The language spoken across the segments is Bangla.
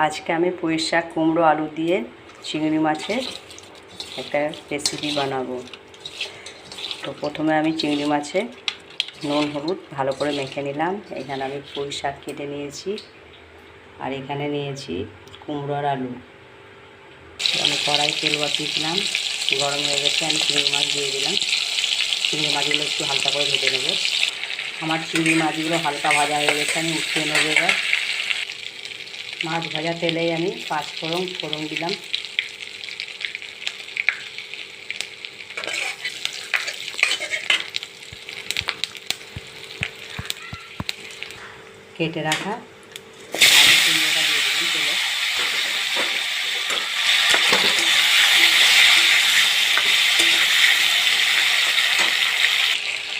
আজকে আমি পুঁই শাক কুমড়ো আলু দিয়ে চিংড়ি মাছের একটা রেসিপি বানাবো। তো প্রথমে আমি চিংড়ি মাছে নুন হলুদ ভালো করে মেখে নিলাম। এখানে আমি পুঁই শাক কেটে নিয়েছি, আর এখানে নিয়েছি কুমড়ো আর আলু। আমি কড়াই তেল বসিয়েছিলাম, গরম হয়ে গেছে। আমি চিংড়ি মাছ দিয়ে দিলাম। চিংড়ি মাছগুলো একটু হালকা করে ভেজে নেব। আমার চিংড়ি মাছগুলো হালকা ভাজা হয়ে গেছে, আমি উঠিয়ে নেবো। এবার মাছ ভাজা তেলেই আমি ফোড়ন দিলাম। কেটে রাখা আলু কুমড়োটা দিয়ে দিলাম তেলে।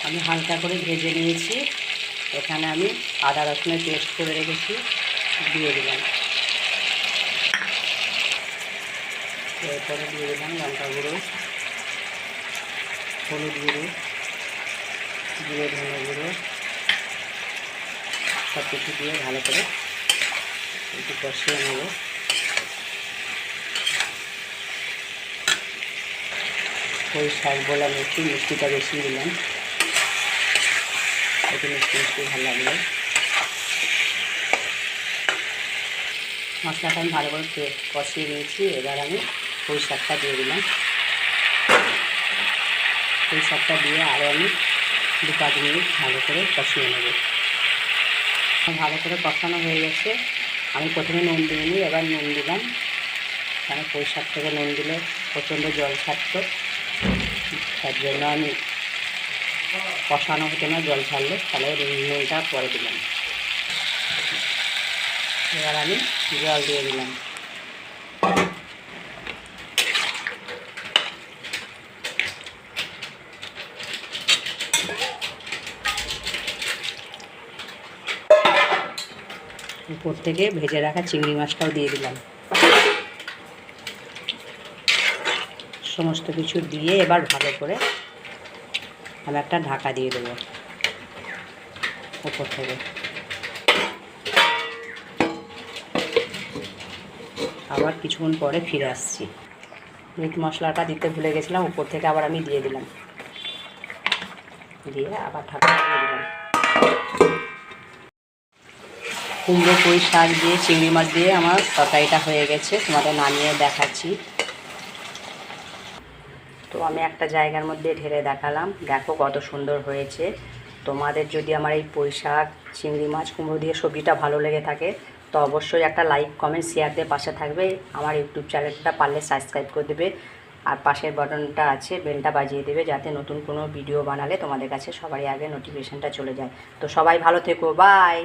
আমি হালকা করে ভেজে নিয়েছি। এখানে আমি আদা রসুনের পেস্ট করে রেখেছি, দিয়ে দিলাম। এরপরে দিয়ে দিলাম লঙ্কা গুঁড়ো, হলুদ গুঁড়ো, জিরে ধনে গুঁড়ো, সব কিছু দিয়ে ভালো করে একটু কষিয়ে নেব। পুঁই শাক বলে আমি একটু মিষ্টিটা বেশি দিলাম, একটু মিষ্টি ভালো লাগবে। মশলাটা আমি ভালো করে কষিয়ে নিয়েছি। এবার আমি পুঁই শাকটা দিয়ে দিলাম। পুঁই শাকটা দিয়ে আরও আমি 2-5 মিনিট ভালো করে কষিয়ে নেব। ভালো করে কষানো হয়ে গেছে। আমি প্রথমে নুন দিইনি, এবার নুন দিলাম। কারণ পুঁই শাক থেকে নুন দিলে প্রচণ্ড জল ছাড়তো, তার জন্য আমি কষানো হতো না। জল ছাড়লে তাহলে নুনটা পরে দিলাম। এবার আমি জল দিয়ে দিলাম। উপর থেকে ভেজে রাখা চিংড়ি মাছটাও দিয়ে দিলাম। সমস্ত কিছু দিয়ে এবার ভালো করে আমি একটা ঢাকা দিয়ে দেবো উপর থেকে। আবার কিছুক্ষণ পরে ফিরে আসছি। মিট মশলাটা দিতে ভুলে গেছিলাম, উপর থেকে আবার আমি দিয়ে দিলাম। দিয়ে আবার ঢাকা দিয়ে দিলাম। কুমড়ো পুঁই শাক দিয়ে চিংড়ি মাছ দিয়ে আমার তরকারিটা হয়ে গেছে। তোমাদের নামিয়ে দেখাচ্ছি। তো আমি একটা জায়গার মধ্যে ঢেলে দেখালাম, দেখো কত সুন্দর হয়েছে। তোমাদের যদি আমার এই পুঁই শাক চিংড়ি মাছ কুমড়ো দিয়ে সবজিটা ভালো লেগে থাকে তো অবশ্যই একটা লাইক কমেন্ট শেয়ার দিয়ে পাশে থাকবে। আমার ইউটিউব চ্যানেলটা পারলে সাবস্ক্রাইব করে দেবে, আর পাশের বাটনটা আছে বেলটা বাজিয়ে দেবে, যাতে নতুন কোনো ভিডিও বানালে তোমাদের কাছে সবারই আগে নোটিফিকেশানটা চলে যায়। তো সবাই ভালো থেকো, বাই।